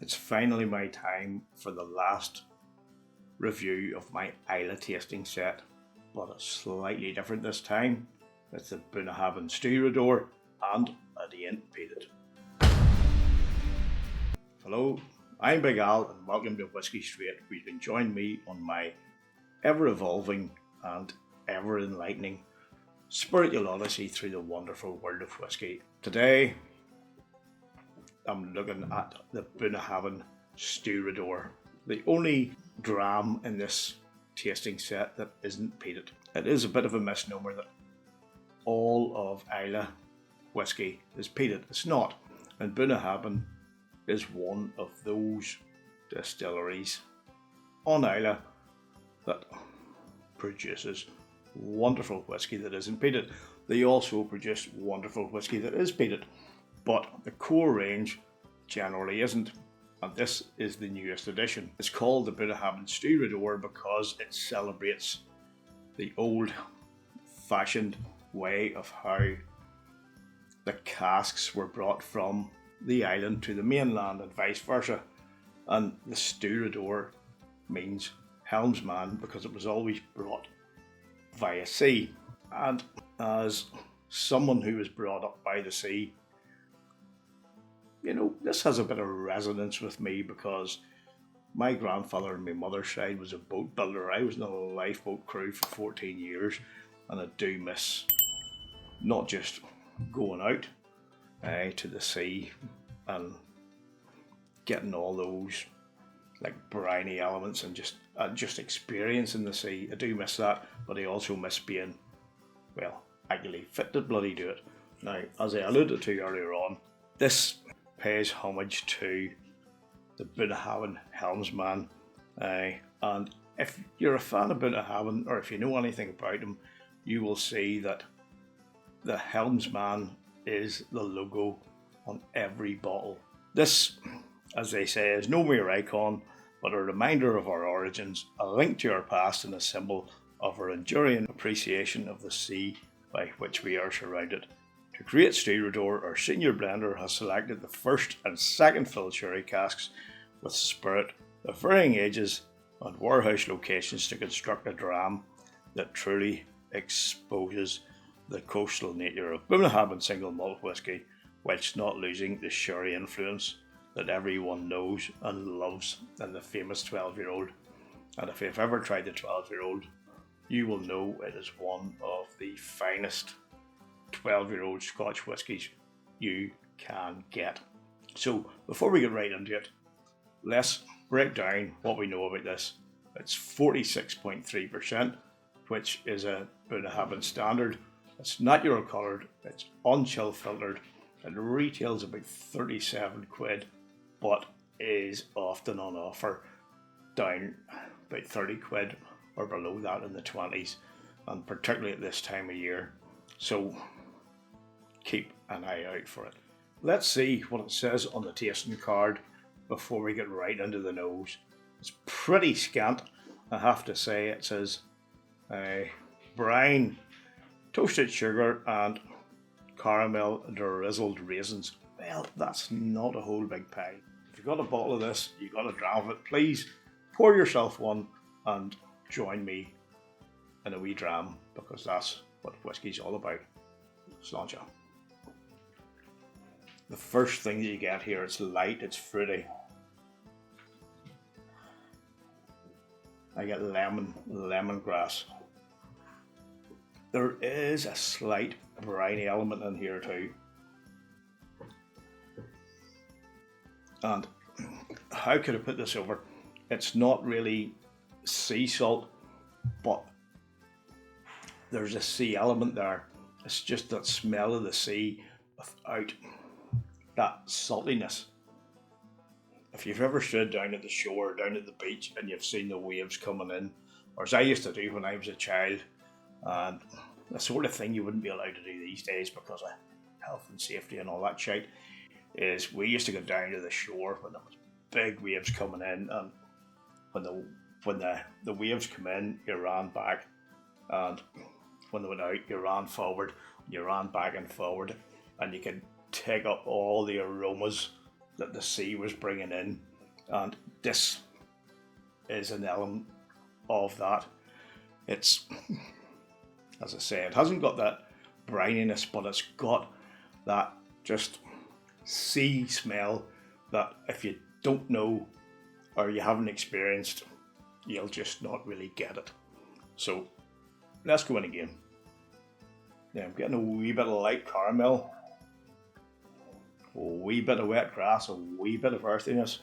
It's finally my time for the last review of my Islay tasting set, but it's slightly different this time. It's the Bunnahabhain Stiúireadair and it ain't peated. Hello, I'm Big Al and welcome to Whisky Straight, where you can join me on my ever-evolving and ever-enlightening spiritual odyssey through the wonderful world of whisky. Today, I'm looking at the Bunnahabhain Stiúireadair, the only dram in this tasting set that isn't peated. It is a bit of a misnomer that all of Islay whisky is peated. It's not, and Bunnahabhain is one of those distilleries on Islay that produces wonderful whisky that isn't peated. They also produce wonderful whisky that is peated, but the core range generally isn't, and this is the newest edition. It's called the Bunnahabhain Stiúireadair because it celebrates the old-fashioned way of how the casks were brought from the island to the mainland and vice versa. And the Stiúireadair means helmsman because it was always brought via sea. And as someone who was brought up by the sea, this has a bit of resonance with me because my grandfather on my mother's side was a boat builder. I was in a lifeboat crew for 14 years, and I do miss not just going out to the sea and getting all those like briny elements and just experiencing the sea. I do miss that, but I also miss being, actually fit to bloody do it. Now, as I alluded to earlier on, this pays homage to the Bunnahabhain helmsman, and if you're a fan of Bunnahabhain, or if you know anything about him, you will see that the helmsman is the logo on every bottle. This, as they say, is no mere icon, but a reminder of our origins, a link to our past, and a symbol of our enduring appreciation of the sea by which we are surrounded. To create Stiúireadair, our senior blender has selected the first and second fill sherry casks with spirit of varying ages and warehouse locations to construct a dram that truly exposes the coastal nature of Bunnahabhain single malt whisky, whilst not losing the sherry influence that everyone knows and loves in the famous 12-year-old. And if you've ever tried the 12-year-old, you will know it is one of the finest 12-year-old Scotch whiskies you can get. So before we get right into it, let's break down what we know about this. It's 46.3%, which is a Bunnahabhain standard. It's natural coloured, it's unchill filtered, it retails about 37 quid, but is often on offer down about 30 quid or below that in the 20s, and particularly at this time of year. So keep an eye out for it. Let's see what it says on the tasting card before we get right into the nose. It's pretty scant, I have to say. It says brine, toasted sugar and caramel drizzled raisins. Well, that's not a whole big pie. If you've got a bottle of this, you've got a dram of it, please pour yourself one and join me in a wee dram, because that's what whiskey's all about. Sláinte. The first thing that you get here, it's light, it's fruity. I get lemongrass. There is a slight briny element in here too. And how could I put this over? It's not really sea salt, but there's a sea element there. It's just that smell of the sea without that saltiness. If you've ever stood down at the shore, down at the beach, and you've seen the waves coming in, or as I used to do when I was a child, and the sort of thing you wouldn't be allowed to do these days because of health and safety and all that shit, is we used to go down to the shore when there was big waves coming in, and when the waves come in, you ran back, and when they went out, you ran forward, you ran back and forward, and you could take up all the aromas that the sea was bringing in. and this is an element of that. It's, as I say, it hasn't got that brininess, but it's got that just sea smell that if you don't know or you haven't experienced, you'll just not really get it. So let's go in again. Yeah, I'm getting a wee bit of light caramel, a wee bit of wet grass, a wee bit of earthiness,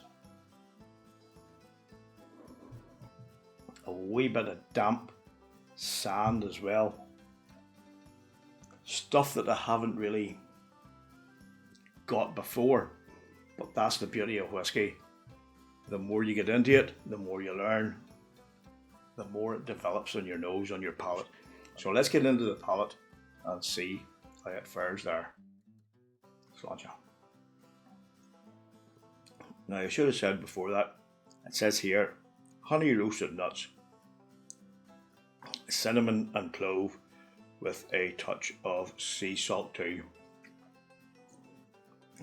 a wee bit of damp sand as well. Stuff that I haven't really got before, but that's the beauty of whiskey. The more you get into it, the more you learn, the more it develops on your nose, on your palate. So let's get into the palate and see how it fares there. Sláinte. Now I should have said before that, it says here, honey roasted nuts, cinnamon and clove with a touch of sea salt too.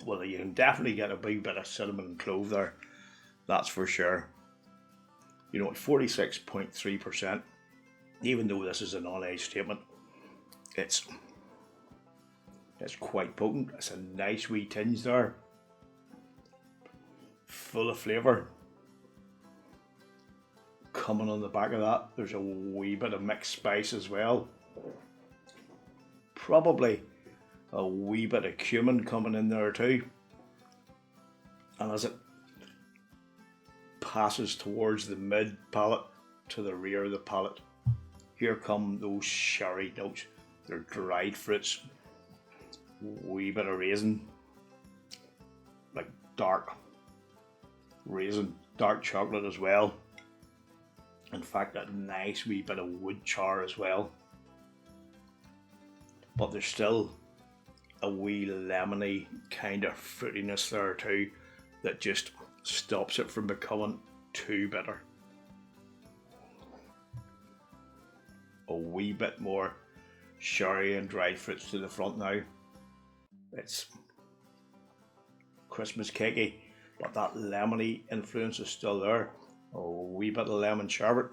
Well, you can definitely get a big bit of cinnamon and clove there, that's for sure. You know, at 46.3%, even though this is a non-age statement, it's quite potent. It's a nice wee tinge there, full of flavour. Coming on the back of that, there's a wee bit of mixed spice as well. Probably a wee bit of cumin coming in there too. And as it passes towards the mid palate to the rear of the palate, here come those sherry notes. They're dried fruits, wee bit of raisin, like dark raisin, dark chocolate as well. In fact, a nice wee bit of wood char as well. But there's still a wee lemony kind of fruitiness there too that just stops it from becoming too bitter. A wee bit more sherry and dried fruits to the front now. It's Christmas cakey, but that lemony influence is still there. A wee bit of lemon sherbet.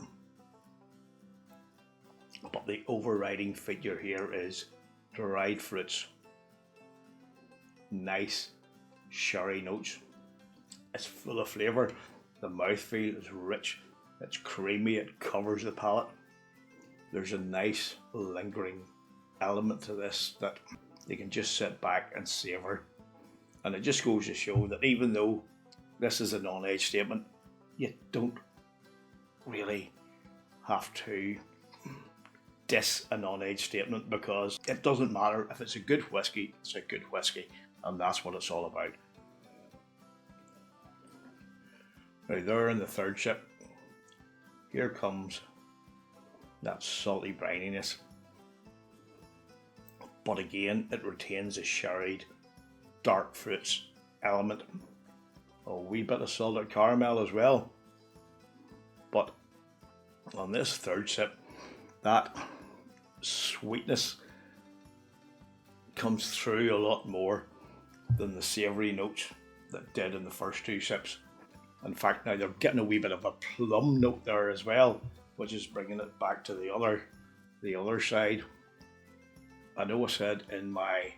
But the overriding figure here is dried fruits. Nice sherry notes. It's full of flavour. The mouthfeel is rich. It's creamy. It covers the palate. There's a nice lingering element to this that you can just sit back and savour. And it just goes to show that even though this is a non-age statement, you don't really have to diss a non-age statement, because it doesn't matter. If it's a good whiskey, it's a good whiskey, and that's what it's all about. Now there in the third sip, here comes that salty brininess, but again it retains a sherried dark fruits element, a wee bit of salted caramel as well. But on this third sip, that sweetness comes through a lot more than the savoury notes that did in the first two sips. In fact, now they're getting a wee bit of a plum note there as well, which is bringing it back to the other side. I know I said in my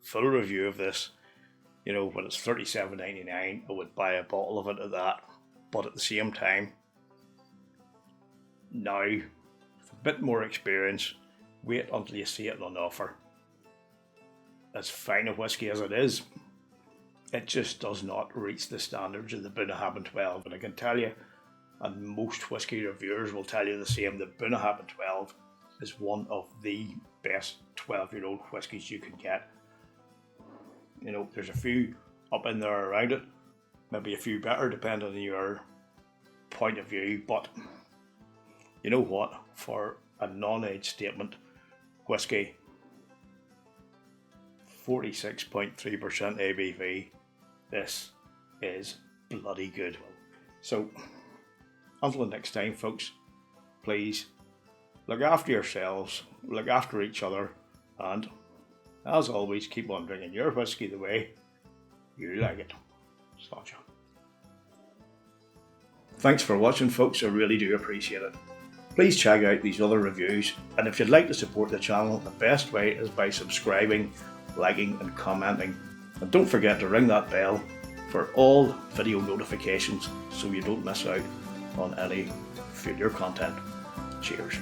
full review of this, you know, when it's $37.99, I would buy a bottle of it at that. But at the same time, now, with a bit more experience, wait until you see it on offer. As fine a whiskey as it is, it just does not reach the standards of the Bunnahabhain 12. And I can tell you, and most whiskey reviewers will tell you the same, the Bunnahabhain 12 is one of the best 12-year-old whiskies you can get. You know, there's a few up in there around it, maybe a few better depending on your point of view, but you know what, for a non-age statement whiskey, 46.3% ABV, this is bloody good. So until the next time, folks, please look after yourselves, look after each other, and as always, keep on drinking your whiskey the way you like it. Sláinte. Thanks for watching, folks, I really do appreciate it. Please check out these other reviews, and if you'd like to support the channel, the best way is by subscribing, liking and commenting. And don't forget to ring that bell for all video notifications so you don't miss out on any future content. Cheers.